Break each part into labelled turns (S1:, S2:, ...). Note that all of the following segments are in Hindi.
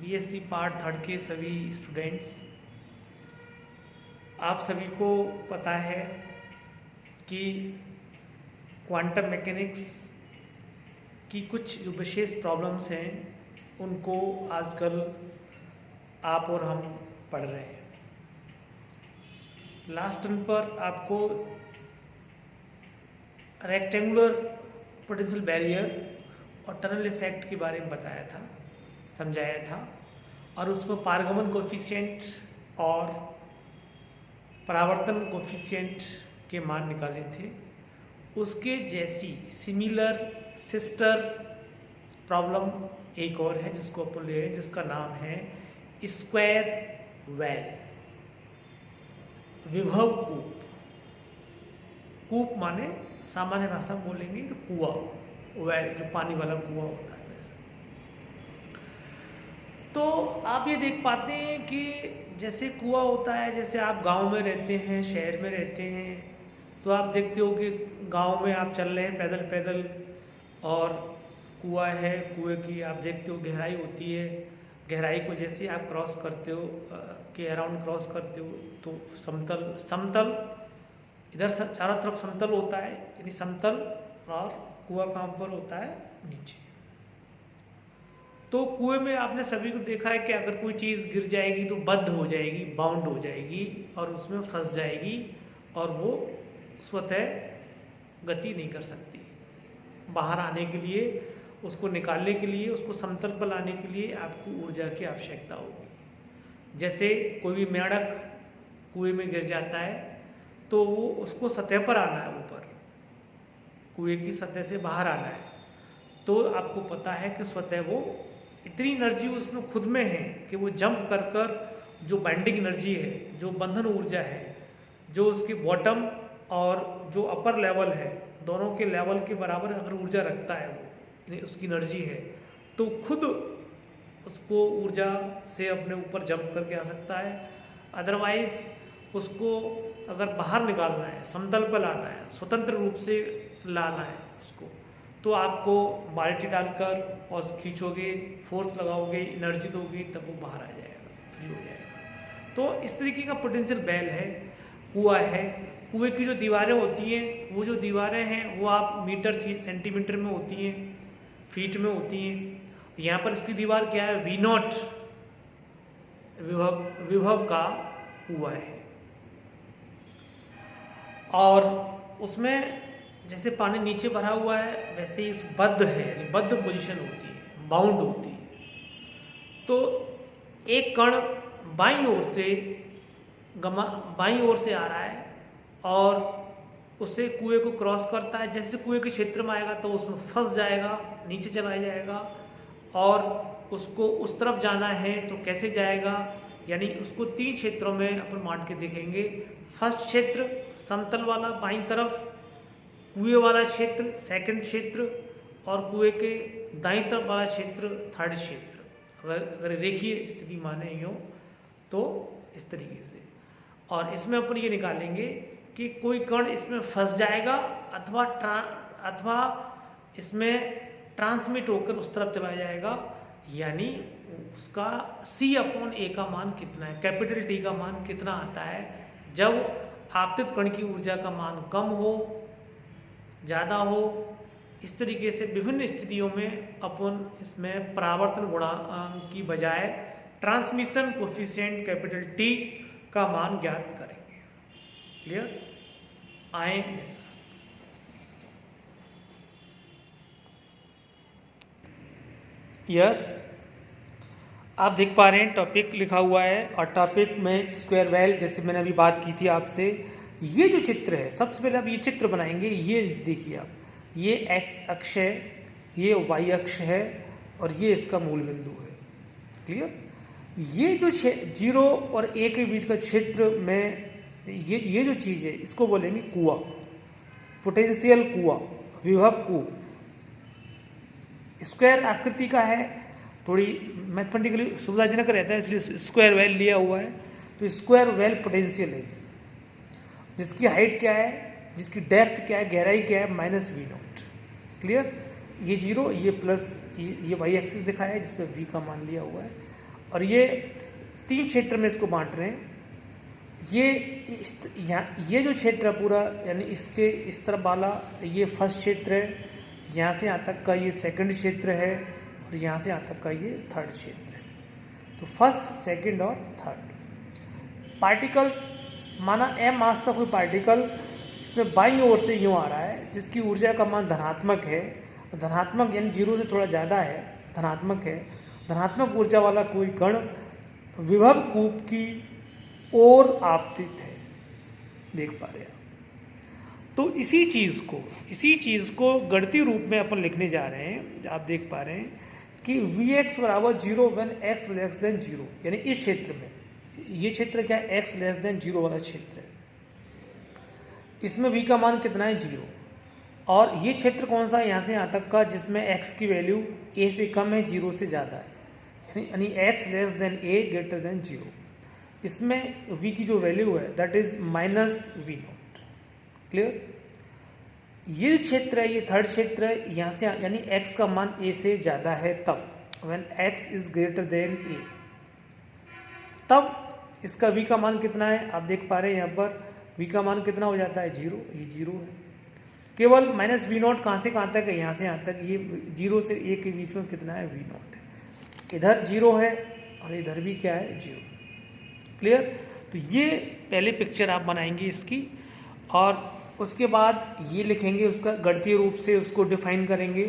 S1: बीएससी पार्ट थर्ड के सभी स्टूडेंट्स, आप सभी को पता है कि क्वांटम मैकेनिक्स की कुछ जो विशेष प्रॉब्लम्स हैं उनको आजकल आप और हम पढ़ रहे हैं। लास्ट टर्न पर आपको रेक्टेंगुलर पोटेंशियल बैरियर और टनल इफेक्ट के बारे में बताया था, समझाया था, और उसमें पारगमन कोफिशिएंट और परावर्तन कोफिशिएंट के मान निकाले थे। उसके जैसी सिमिलर सिस्टर प्रॉब्लम एक और है जिसको अपन ले, जिसका नाम है स्क्वायर वेल, विभव कूप। कूप माने सामान्य भाषा में बोलेंगे तो कुआं, वेल जो पानी वाला कुआं होता है वैसे। तो आप ये देख पाते हैं कि जैसे कुआं होता है, जैसे आप गांव में रहते हैं, शहर में रहते हैं, तो आप देखते हो कि गांव में आप चल रहे हैं पैदल पैदल और कुआं है, कुएं की आप देखते हो गहराई होती है। गहराई को जैसे आप क्रॉस करते हो के अराउंड क्रॉस करते हो तो समतल इधर चारों तरफ समतल होता है, यानी समतल, और कुआं कहाँ पर होता है, नीचे। तो कुएं में आपने सभी को देखा है कि अगर कोई चीज़ गिर जाएगी तो बंद हो जाएगी, बाउंड हो जाएगी और उसमें फंस जाएगी और वो स्वतः गति नहीं कर सकती। बाहर आने के लिए, उसको निकालने के लिए, उसको समतल पर लाने के लिए आपको ऊर्जा की आवश्यकता होगी। जैसे कोई भी मेंढक कुएं में गिर जाता है तो वो उसको सतह पर आना है, ऊपर कुएं की सतह से बाहर आना है, तो आपको पता है कि स्वतः वो इतनी एनर्जी उसमें खुद में है कि वो जंप कर कर जो बाइंडिंग एनर्जी है, जो बंधन ऊर्जा है, जो उसकी बॉटम और जो अपर लेवल है, दोनों के लेवल के बराबर अगर ऊर्जा रखता है वो, उसकी एनर्जी है, तो खुद उसको ऊर्जा से अपने ऊपर जंप करके आ सकता है। अदरवाइज उसको अगर बाहर निकालना है, समतल पर लाना है, स्वतंत्र रूप से लाना है उसको, तो आपको बाल्टी डालकर और खींचोगे, फोर्स लगाओगे, एनर्जी दोगे, तब वो बाहर आ जाएगा, फ्री हो जाएगा। तो इस तरीके का पोटेंशियल बैल है, कुआं है। कुएं की जो दीवारें होती हैं, वो जो दीवारें हैं वो आप मीटर सेंटीमीटर में होती हैं, फीट में होती हैं। यहाँ पर इसकी दीवार क्या है, V0 विभव का कुआं है, और उसमें जैसे पानी नीचे भरा हुआ है वैसे ही बद्ध है, यानी बद्ध पोजीशन होती है, बाउंड होती है। तो एक कण बाईं ओर से आ रहा है और उससे कुएं को क्रॉस करता है। जैसे कुएं के क्षेत्र में आएगा तो उसमें फंस जाएगा, नीचे चला जाएगा, और उसको उस तरफ जाना है तो कैसे जाएगा, यानी उसको 3 क्षेत्रों में अपन बांट के देखेंगे। फर्स्ट क्षेत्र समतल वाला बाईं तरफ, कुएं वाला क्षेत्र सेकंड क्षेत्र, और कुएं के दाईं तरफ वाला क्षेत्र थर्ड क्षेत्र। अगर रेखीय स्थिति माने हो तो इस तरीके से। और इसमें अपन ये निकालेंगे कि कोई कण इसमें फंस जाएगा अथवा इसमें ट्रांसमिट होकर उस तरफ चला जाएगा, यानी उसका C/A का मान कितना है, कैपिटल T का मान कितना आता है। जब आपतित कण की ऊर्जा का मान कम हो, ज़्यादा हो, इस तरीके से विभिन्न स्थितियों में अपन इसमें परावर्तन गुणांक की बजाय ट्रांसमिशन कोफिशिएंट कैपिटल T का मान ज्ञात करेंगे। क्लियर? आए मेरे साथ। यस, आप देख पा रहे हैं टॉपिक लिखा हुआ है, और टॉपिक में स्क्वायर वेल, जैसे मैंने अभी बात की थी आपसे। ये जो चित्र है, सबसे पहले आप ये चित्र बनाएंगे। ये देखिए आप, ये एक्स अक्ष है, ये वाई अक्ष है, और ये इसका मूल बिंदु है। क्लियर? ये जो 0 और A के बीच का क्षेत्र में ये जो चीज़ है, इसको बोलेंगे कुआं, पोटेंशियल कुआं, विभव कूप। स्क्वायर आकृति का है, थोड़ी मैथमेटिकली सुविधाजनक रहता है, इसलिए स्क्वायर वेल लिया हुआ है। तो स्क्वायर वेल पोटेंशियल है, जिसकी हाइट क्या है, जिसकी डेप्थ क्या है, गहराई क्या है, -V0। क्लियर? ये 0, ये प्लस, ये वाई एक्सिस दिखाया है जिसमें V का मान लिया हुआ है, और ये 3 क्षेत्र में इसको बांट रहे हैं। ये जो क्षेत्र है पूरा, यानी इसके इस तरफ वाला ये फर्स्ट क्षेत्र है, यहाँ से यहाँ तक का ये सेकंड क्षेत्र है, और यहाँ से यहाँ तक का ये थर्ड क्षेत्र है। तो फर्स्ट, सेकंड और थर्ड। पार्टिकल्स, माना m मास का कोई पार्टिकल इसमें बाईं ओर से यूँ आ रहा है, जिसकी ऊर्जा का मान धनात्मक है, धनात्मक यानी 0 से थोड़ा ज़्यादा है, धनात्मक है। धनात्मक ऊर्जा वाला कोई कण विभव कूप की ओर आपतित है, देख पा रहे हैं। तो इसी चीज़ को गणितीय रूप में अपन लिखने जा रहे हैं। आप देख पा रहे हैं कि Vx बराबर 0 व्हेन x लेस देन 0, यानी इस क्षेत्र में, ये क्षेत्र क्या है, x लेस देन 0 वाला क्षेत्र है। इसमें v का मान कितना है, 0। और ये क्षेत्र कौन सा है, यहाँ से यहाँ तक का, जिसमें x की वैल्यू a से कम है, 0 से ज़्यादा है, यानी x less than a greater than 0। इसमें v की जो वैल्यू है दैट इज -v0। क्लियर। ये क्षेत्र है, ये थर्ड क्षेत्र है, यहाँ से यानी x का मान a से ज़्यादा है तब, when x is greater than a, तब इसका v का मान कितना है, आप देख पा रहे हैं यहाँ पर v का मान कितना हो जाता है, 0। ये 0 है। केवल -v0 कहाँ से कहाँ तक है, यहाँ से यहाँ तक, ये 0 से a के बीच में कितना है, v0 है। इधर 0 है और इधर भी क्या है, 0। क्लियर। तो ये पहले पिक्चर आप बनाएंगे इसकी, और उसके बाद ये लिखेंगे, उसका गणितीय रूप से उसको डिफाइन करेंगे।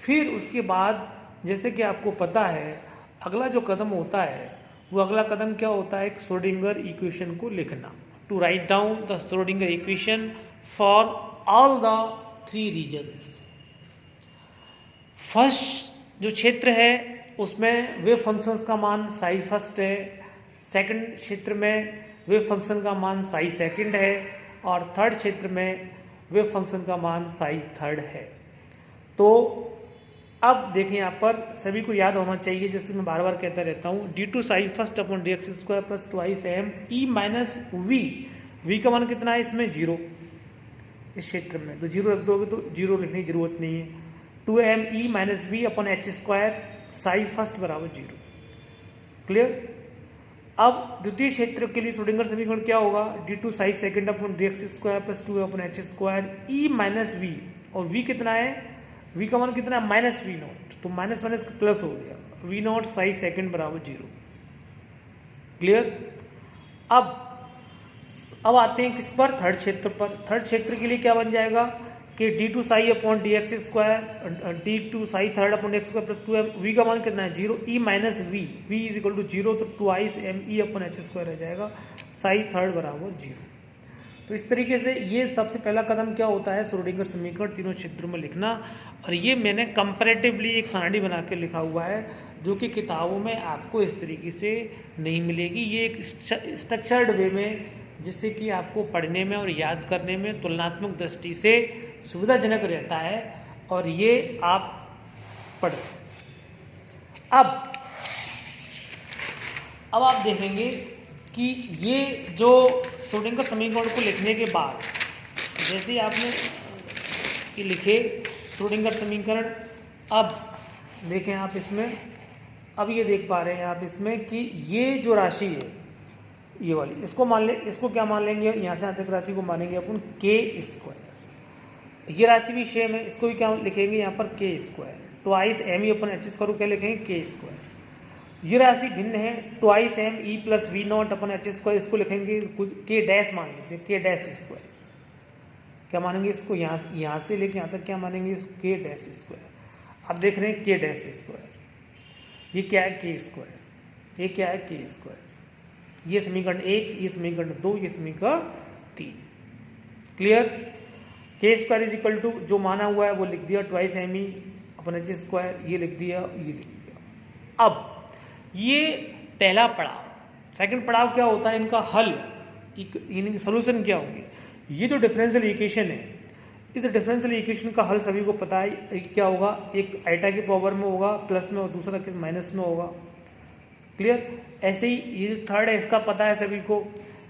S1: फिर उसके बाद जैसे कि आपको पता है अगला जो कदम होता है, वो अगला कदम क्या होता है, श्रोडिंगर इक्वेशन को लिखना, to write down the Schrodinger equation for all the 3 reasons. First जो क्षेत्र है उसमें वेव फंक्शंस का मान साई फर्स्ट है, सेकंड क्षेत्र में वेव फंक्शन का मान साई सेकंड है, और थर्ड क्षेत्र में वेव फंक्शन का मान साई थर्ड है। तो अब देखें यहाँ पर सभी को याद होना चाहिए, जैसे मैं बार बार कहता रहता हूँ, d2 Sai first upon dx square plus twice m e minus v का मान कितना है इसमें, 0। इस क्षेत्र में तो 0 रख दोगे तो 0 लिखने की जरूरत नहीं है। 2m e minus v upon h square Sai first बराबर 0। क्लियर। अब द्वितीय क्षेत्र के लिए श्रोडिंगर समीकरण क्या होगा, d2 Sai second upon dx square plus 2 upon h square e minus v, और v कितना है, v का मान कितना है, -v0, तो माइनस माइनस प्लस हो गया, v0 साई सेकंड बराबर 0। क्लियर। अब आते हैं किस पर, थर्ड क्षेत्र पर। थर्ड क्षेत्र के लिए क्या बन जाएगा कि d2 psi upon dx square, d2 psi third upon x square plus 2m, v का मान कितना है, 0, e minus v is equal to 0, तो twice m e upon h square रह जाएगा, साई थर्ड बराबर 0। तो इस तरीके से ये सबसे पहला कदम क्या होता है, श्रोडिंगर समीकरण तीनों क्षेत्रों में लिखना। और ये मैंने कंपैरेटिवली एक सारणी बना के लिखा हुआ है, जो कि किताबों में आपको इस तरीके से नहीं मिलेगी। ये एक स्ट्रक्चर्ड वे में, जिससे कि आपको पढ़ने में और याद करने में तुलनात्मक दृष्टि से सुविधाजनक रहता है, और ये आप पढ़ें। अब आप देखेंगे कि ये जो श्रोडिंगर समीकरण को लिखने के बाद, जैसे आपने ये लिखे श्रोडिंगर समीकरण, अब देखें आप इसमें, अब ये देख पा रहे हैं आप इसमें कि ये जो राशि है, ये वाली, इसको मान ले, इसको क्या मान लेंगे, यहाँ से यहाँ तक राशि को मानेंगे अपन के स्क्वायर। ये राशि भी सेम है, इसको भी क्या लिखेंगे यहाँ पर, k square, twice m e upon h square को क्या लिखेंगे, के स्क्वायर। ये राशि भिन्न है, twice m e plus v naught upon h square, इसको लिखेंगे के डैश मान लेते हैं, के डैश स्क्वायर। क्या मानेंगे इसको, यहाँ से लेके यहाँ तक क्या मानेंगे, इसको के डैश स्क्वायर। आप देख रहे हैं के डैश स्क्वायर, ये क्या है, के स्क्वायर, ये क्या है, के स्क्वायर। ये समीकरण 1, ये समीकरण 2, ये समीकरण 3। क्लियर। के स्क्वायर इज इक्वल टू जो माना हुआ है वो लिख दिया, twice m e upon h square, ये लिख दिया, ये लिख दिया। अब ये पहला पड़ाव। सेकंड पड़ाव क्या होता है, इनका हल, यानी सोल्यूशन क्या होंगे। ये जो डिफरेंशियल इक्वेशन है, इस डिफरेंशियल इक्वेशन का हल सभी को पता है क्या होगा, एक आइटा की पावर में होगा प्लस में, और दूसरा किस माइनस में होगा। क्लियर। ऐसे ही ये जो थर्ड है इसका पता है सभी को,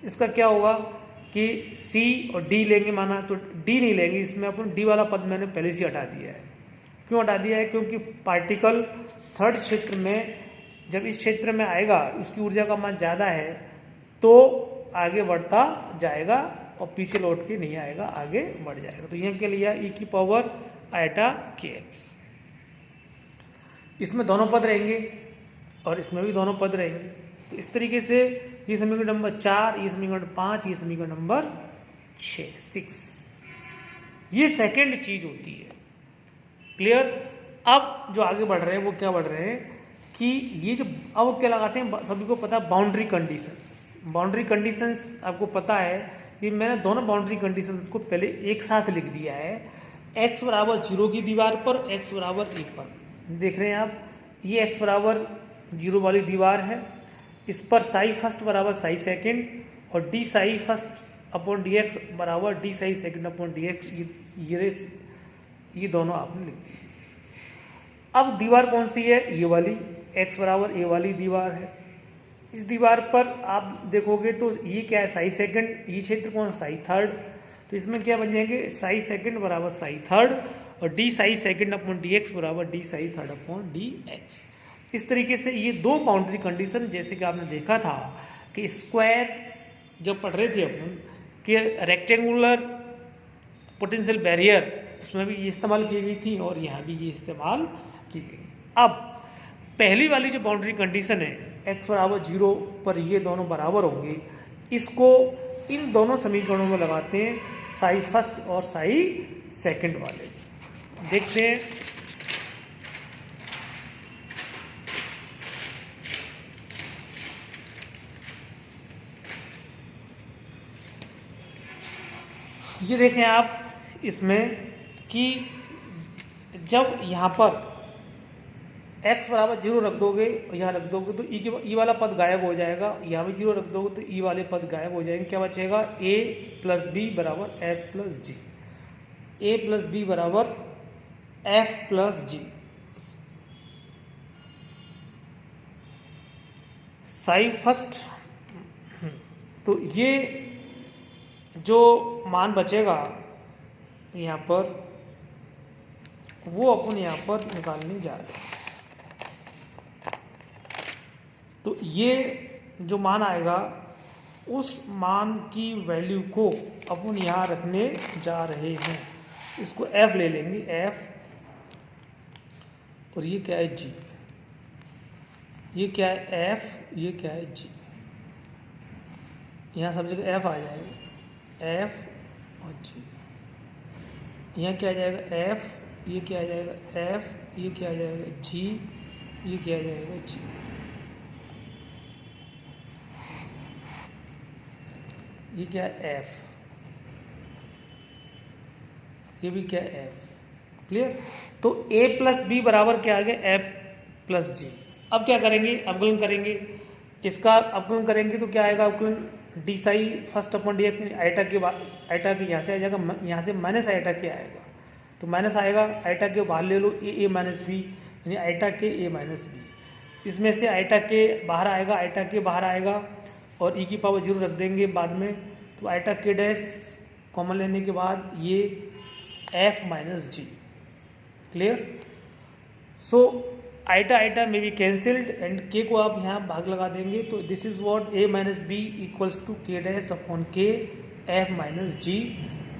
S1: इसका क्या होगा कि C और D लेंगे, माना तो D नहीं लेंगे, इसमें अपन D वाला पद मैंने पहले से हटा दिया है। क्यों हटा दिया है, क्योंकि पार्टिकल थर्ड क्षेत्र में जब इस क्षेत्र में आएगा, उसकी ऊर्जा का मान ज़्यादा है तो आगे बढ़ता जाएगा और पीछे लौट के नहीं आएगा, आगे बढ़ जाएगा। तो यहाँ क्या लिया, e की पावर आयटा kx। इसमें दोनों पद रहेंगे और इसमें भी दोनों पद रहेंगे। तो इस तरीके से ये समीकरण नंबर 4, ये समीकरण 5, ये समीकरण नंबर 6। ये सेकंड चीज होती है। क्लियर। अब जो आगे बढ़ रहे हैं वो क्या बढ़ रहे हैं कि ये जो अब क्या लगाते हैं, सभी को पता है बाउंड्री कंडीशंस। बाउंड्री कंडीशंस आपको पता है कि मैंने दोनों बाउंड्री कंडीशंस को पहले एक साथ लिख दिया है। x बराबर 0 की दीवार पर, x बराबर 1 पर। देख रहे हैं आप, ये x बराबर 0 वाली दीवार है, इस पर साई फर्स्ट बराबर साई सेकेंड और d psi first upon d x बराबर d psi second upon d x, ये दोनों आपने लिख दिए। अब दीवार कौन सी है, ये वाली, x बराबर a वाली दीवार है। इस दीवार पर आप देखोगे तो ये क्या है, साई सेकंड, ये क्षेत्र कौन, साई थर्ड। तो इसमें क्या बन जाएंगे, साई सेकंड बराबर साई थर्ड और d psi second upon d x बराबर d psi third upon d x. इस तरीके से ये दो बाउंड्री कंडीशन, जैसे कि आपने देखा था कि स्क्वायर जब पढ़ रहे थे अपन कि रेक्टेंगुलर पोटेंशियल बैरियर, उसमें भी ये इस्तेमाल की गई थी और यहाँ भी ये इस्तेमाल की गई। अब पहली वाली जो बाउंड्री कंडीशन है, x बराबर 0 पर ये दोनों बराबर होंगे, इसको इन दोनों समीकरणों में लगाते हैं, साई फर्स्ट और साई सेकंड वाले। देखते हैं। ये देखें आप इसमें कि जब यहाँ पर x बराबर 0 रख दोगे और यहाँ रख दोगे तो ई वाला पद गायब हो जाएगा, यहाँ भी 0 रख दोगे तो ई वाले पद गायब हो जाएंगे। क्या बचेगा, a प्लस बी बराबर f plus g, a plus b बराबर f plus g. Psi first, तो ये जो मान बचेगा यहाँ पर वो अपन यहाँ पर निकालने जा रहे हैं। तो ये जो मान आएगा उस मान की वैल्यू को अपन यहाँ रखने जा रहे हैं। इसको f ले लेंगे, f, और ये क्या है g, ये क्या है f, ये क्या है g। यहाँ सब जगह f आ जाएगा, f और g। यहाँ क्या आ जाएगा f, ये क्या आ जाएगा f, ये क्या आ जाएगा g, ये क्या आ जाएगा g। ये क्या है f, ये भी क्या है f। क्लियर। तो a प्लस बी बराबर क्या आ गया, f प्लस जी। अब क्या करेंगे, अवकलन करेंगे। इसका अवकलन करेंगे तो क्या आएगा, अवकलन d psi first upon d x, eta के यहाँ से आ जाएगा, यहाँ से माइनस आइटा के आएगा तो माइनस आएगा, आइटा के बाहर ले लो ए माइनस बी, यानी आइटा के ए माइनस बी। इसमें से आइटा के बाहर आएगा, आइटा के बाहर आएगा और ई की पावर 0 रख देंगे बाद में, तो आइटा के डैश कॉमन लेने के बाद ये f minus g. Clear. So eta eta में बी कैंसिल्ड एंड के को आप यहाँ भाग लगा देंगे, तो this is what a minus b equals to k dash upon k f minus g.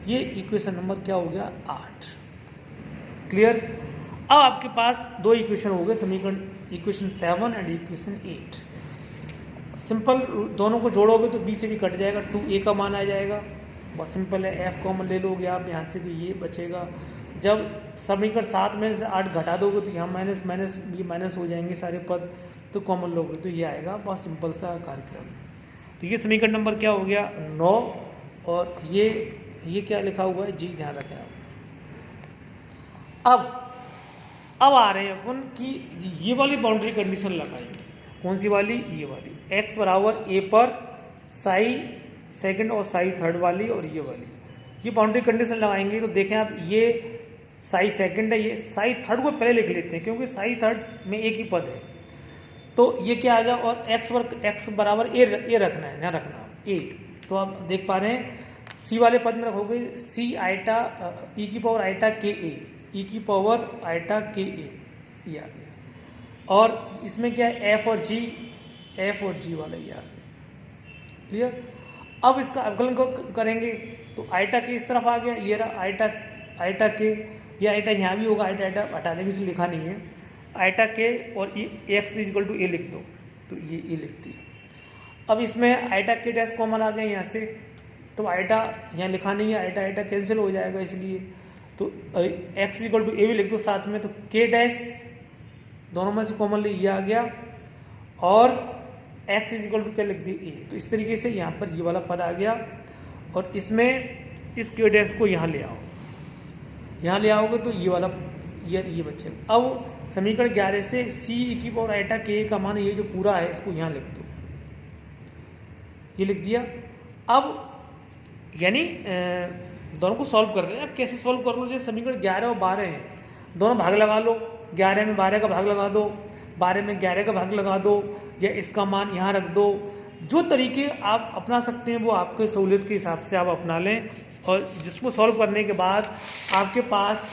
S1: ये इक्वेशन नंबर क्या हो गया, 8। क्लियर। अब आपके पास दो इक्वेशन हो गए, समीकरण इक्वेशन 7 एंड इक्वेशन 8। सिंपल, दोनों को जोड़ोगे तो b से भी कट जाएगा, 2a का मान आ जाएगा। बहुत सिंपल है, f कॉमन ले लोगे आप यहाँ से तो ये बचेगा। जब समीकरण 7 में से 8 घटा दोगे तो यहाँ माइनस माइनस ये माइनस हो जाएंगे सारे पद, तो कॉमन लोगे तो ये आएगा। बहुत सिंपल सा कार्यक्रम। तो ये समीकरण नंबर क्या हो गया, 9। और ये क्या लिखा हुआ है, जी, ध्यान रखें आप। अब आ रहे हैं अपन कि ये वाली बाउंड्री कंडीशन लगाएंगे। कौन सी वाली, ये वाली, x बराबर a पर साई सेकंड और साई थर्ड वाली, और ये वाली, ये बाउंड्री कंडीशन लगाएंगे। तो देखें आप, ये साई सेकंड है, ये साई थर्ड को पहले लिख लेते हैं क्योंकि साई थर्ड में एक ही पद है। तो ये क्या आ गया, और x बराबर a रखना है, ध्यान रखना a। तो आप देख पा रहे हैं c वाले पद में रखोगे c आइटा e की पावर आइटा के a, e की पावर आइटा के a, ये आ गया। और इसमें क्या है, एफ और जी वाला ही आ गया। क्लियर। अब इसका अवकलन करेंगे तो आइटा के इस तरफ आ गया, ये रहा आइटा के, ये आइटा यहाँ भी होगा, आइटा हटा देंगे इसलिए लिखा नहीं है, आइटा के और एक्स इक्वल टू ए लिख दो, तो ये ए लिख दिया। अब इसमें आइटा के डैश कॉमन आ गया यहाँ से, तो आइटा यहाँ लिखा नहीं है, आइटा कैंसिल हो जाएगा इसलिए, तो एक्स इक्वल टू ए भी लिख दो साथ में, तो के डैश दोनों में से कॉमन ले ये आ गया, और एक्स इक्वल टू क्या लिख दी ए। तो इस तरीके से यहाँ पर ये वाला पद आ गया, और इसमें इस के डैश को यहाँ ले आओ, यहाँ ले आओगे तो ये वाला ये बचेगा। अब समीकरण 11 से सी ई की पावर आइटा के का मान ये जो पूरा है इसको यहाँ लिख दो, ये लिख दिया। अब यानी दोनों को सॉल्व कर रहे हैं। अब कैसे सॉल्व कर लो, जैसे समीकरण 11 और 12 है, दोनों भाग लगा लो, 11 में 12 का भाग लगा दो, 12 में 11 का भाग लगा दो, या इसका मान यहाँ रख दो। जो तरीके आप अपना सकते हैं वो आपके सहूलियत के हिसाब से आप अपना लें, और जिसको सॉल्व करने के बाद आपके पास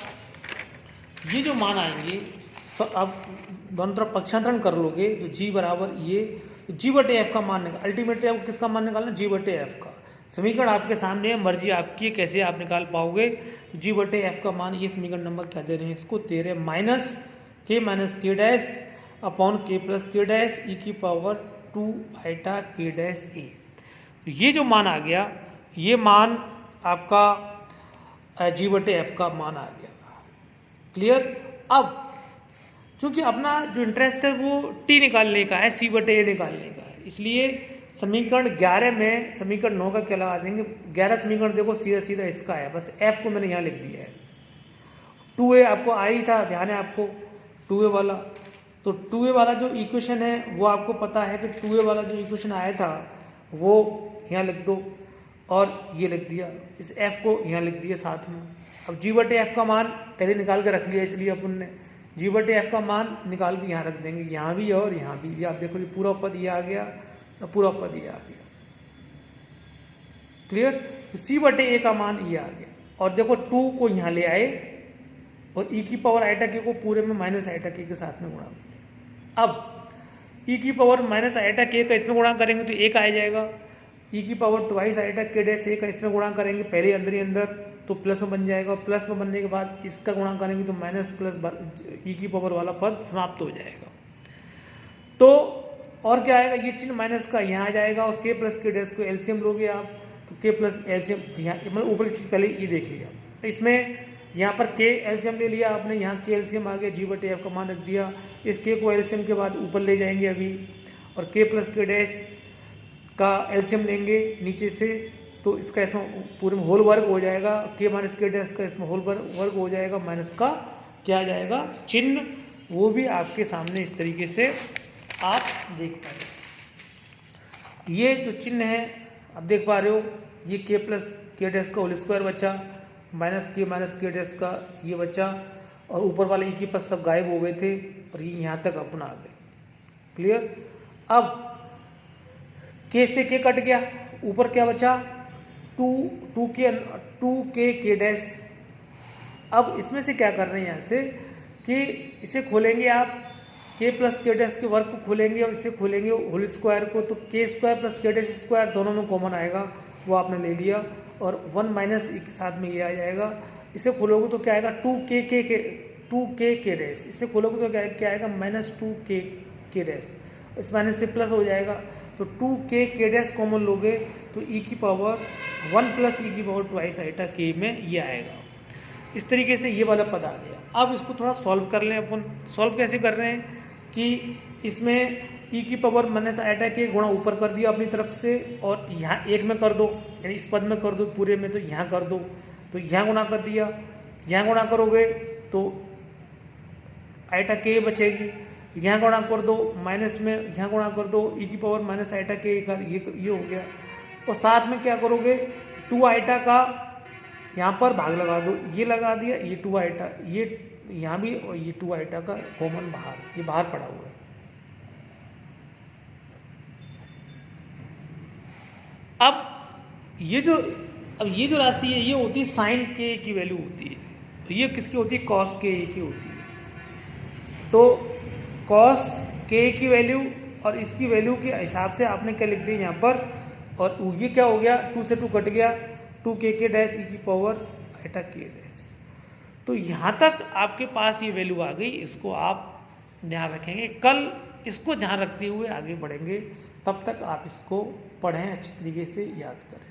S1: ये जो मान आएंगे, तो आप दोनों तरफ पक्षांतरण कर लोगे तो जी बराबर ये जी/एफ का मान निकाल, अल्टीमेटली आपको किसका मान निकालना, जी/एफ का। समीकरण आपके सामने है, मर्जी आपकी है कैसे आप निकाल पाओगे। जी/एफ का मान, ये समीकरण नंबर क्या दे रहे हैं इसको, 13 माइनस के डैश अपॉन के प्लस के डैश ई की पावर 2 आइटा के डैश ए। तो ये जो मान आ गया, ये मान आपका जी/एफ का मान आ गया। क्लियर। अब चूंकि अपना जो इंटरेस्ट है वो टी निकालने का है, सी/ए निकालने का है, इसलिए समीकरण 11 में समीकरण 9 का क्या लगा देंगे, 11 समीकरण देखो सीधा सीधा इसका है, बस एफ को मैंने यहाँ लिख दिया है। 2a आपको आ ही था, ध्यान है आपको 2a वाला, तो 2a वाला जो इक्वेशन है वो आपको पता है कि 2a वाला जो इक्वेशन आया था वो यहाँ लिख दो, और ये लिख दिया, इस f को यहाँ लिख दिया साथ में। अब जी/एफ का मान पहले निकाल के रख लिया, इसलिए अपन ने जी/एफ का मान निकाल के यहाँ रख देंगे, यहाँ भी और यहाँ भी। ये आप देखो, ये पूरा पद ये आ गया, पूरा पद ये आ गया। क्लियर। तो सी/ए का मान ये आ गया, और देखो 2 को यहाँ ले आए और ई की पावर आइटा के को पूरे में माइनस आइटा के साथ में गुणा कर दिया। अब ई की पावर माइनस आइटा के का इसमें गुणा करेंगे तो 1 आ जाएगा, ई की पावर ट्वाइस आइटा के डैश ए का इसमें गुणा करेंगे पहले अंदर ही अंदर, तो प्लस में बन जाएगा, प्लस में बनने के बाद इसका गुणा करेंगे तो माइनस प्लस ई की पावर वाला पद समाप्त हो जाएगा। तो और क्या आएगा, ये चिन्ह माइनस का यहाँ आ जाएगा, और के प्लस के डैश को एलसीएम लोगे आप, तो के प्लस एलसीएम यहाँ मतलब ऊपर की चीज़ पहले ये देख लिया, इसमें यहाँ पर के एलसीएम ले लिया आपने, यहाँ के एलसीएम आ गया, जी/एफ का मान रख दिया, इस के को एलसीएम के बाद ऊपर ले जाएंगे अभी, और के प्लस के डैश का एलसीएम लेंगे नीचे से, तो इसका इसमें पूरे में होल वर्ग हो जाएगा, के माइनस के डैश का इसमें होल वर्ग हो जाएगा, माइनस का क्या आ जाएगा चिन्ह, वो भी आपके सामने इस तरीके से आप देख पा रहे हो। ये जो चिन्ह है आप देख पा रहे हो, ये के प्लस के डैश का होल स्क्वायर बचा, माइनस के डैश का ये बचा, और ऊपर वाले ई की पद सब गायब हो गए थे, और ये यहाँ तक अपना आ गए। क्लियर। अब के से के कट गया, ऊपर क्या बचा, 2 के डैश। अब इसमें से क्या कर रहे हैं यहाँ से कि इसे खोलेंगे आप, के प्लस के डैश के वर्ग को खोलेंगे और इसे खोलेंगे होल स्क्वायर को, तो के स्क्वायर प्लस के डैश स्क्वायर दोनों में कॉमन आएगा, वो आपने ले लिया, और 1 माइनस के साथ में ये आ जाएगा। इसे खोलोगे तो क्या आएगा, 2 के डैश, इसे खोलोगे तो क्या आएगा, माइनस 2 के डैश, इस माइनस से प्लस हो जाएगा, तो 2 के डैश कॉमन लोगे तो ई की पावर 1 प्लस ई की पावर ट्वाइस आइटा के में ये आएगा। इस तरीके से ये वाला पद आ गया। अब इसको थोड़ा सॉल्व कर लें अपन। सॉल्व कैसे कर रहे हैं कि इसमें ई की पावर माइनस आइटा के गुणा ऊपर कर दिया अपनी तरफ से, और यहाँ एक में कर दो, यानी इस पद में कर दो पूरे में, तो यहाँ कर दो, तो यहाँ गुणा कर दिया, यहाँ गुणा करोगे तो आइटा के बचेगी, यहाँ गुणा कर दो माइनस में, यहाँ गुणा कर दो ई की पावर माइनस आइटा के का, ये हो गया, और साथ में क्या करोगे, 2 आइटा का यहाँ पर भाग लगा दो, ये लगा दिया, ये 2 आइटा, ये यहाँ भी, और ये 2 आइटा का कॉमन बाहर, ये बाहर पड़ा हुआ है। अब ये जो राशि है ये होती है साइन के की वैल्यू होती है, तो ये किसकी होती है, कॉस के की होती है। तो कॉस के की वैल्यू और इसकी वैल्यू के हिसाब से आपने क्या लिख दी यहाँ पर, और ये क्या हो गया, 2 से 2 कट गया, 2k डैश e की पावर आइटा k डैश। तो यहाँ तक आपके पास ये वैल्यू आ गई, इसको आप ध्यान रखेंगे। कल इसको ध्यान रखते हुए आगे बढ़ेंगे, तब तक आप इसको पढ़ें, अच्छी तरीके से याद करें।